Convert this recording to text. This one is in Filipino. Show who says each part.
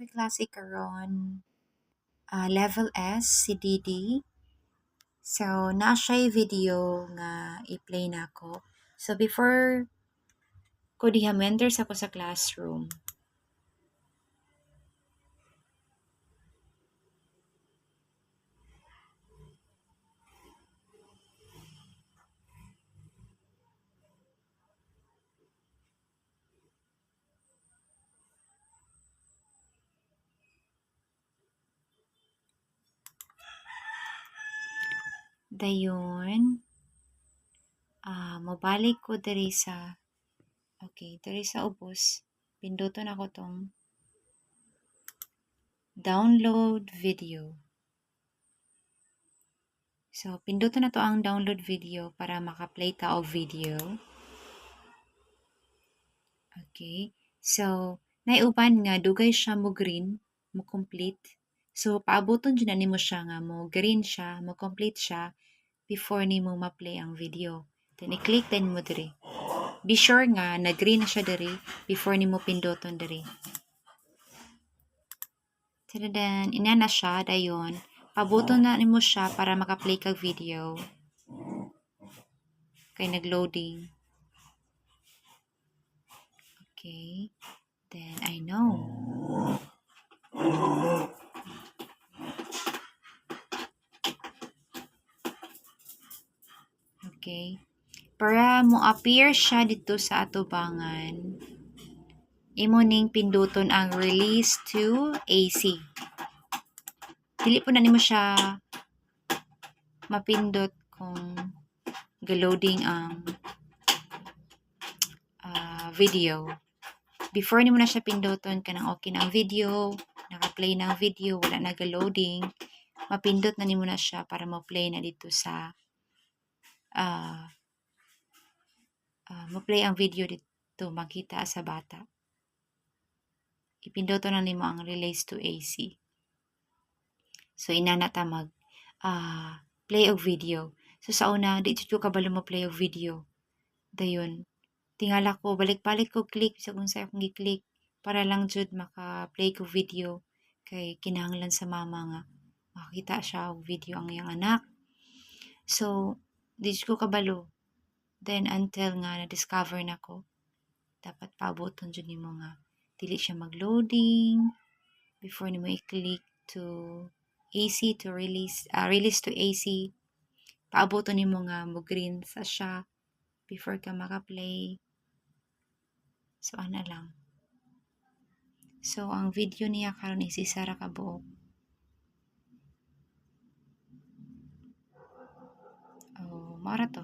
Speaker 1: Ako'y klase karon level S si Didi. So, naa siya'y video nga i-play nako. So, before ko diha mentors ako sa classroom. Dayon, mabalik ko diri sa, diri sa ubos. Pinduton ako tong download video. So, pinduton na to ang download video para maka-play ta og video. Okay. So, naiuban nga dugay siya mo green, mo complete. So, paabuton dyan na nimo siya nga mo green siya, mo complete siya before nimo ma-play ang video. Then, i-click din mo diri. Be sure nga na green na siya diri before nimo pinduton diri. Tadadan, ina na siya, dayon. Pabuton na nimo siya para maka-play kag video. Kay nag-loading. Okay. Then, I know. Okay. Para mo appear siya dito sa atubangan, imo ning pinduton ang release to AC. Dili po na nimo siya mapindot kung ga-loading ang video. Before nimo na siya pinduton kanang okay na ang video, naka-play na ang video, wala na ga-loading, mapindot na nimo na siya para ma-play na dito sa ma-play ang video dito makita sa bata. Ipinduto na nimo ang release to AC. So, inana ta mag play og video. So, sa una, di ko kabalo mo play og video. Dayon, tingala ko, balik-balik ko click sa kung saan akong gi-click para lang jud maka-play ko video. Kay kinahanglan sa mama nga makita siya og video ang iyang anak. So, di ko kabalo. Then, until nga na-discover na ko, dapat paaboton jud nimo nga dili siya mag-loading before nimo i-click to AC to release to AC. Paaboton nimo nga mo green sa siya before ka maka-play. So, ana lang. So, ang video niya karon is isara ka buok. Mara to.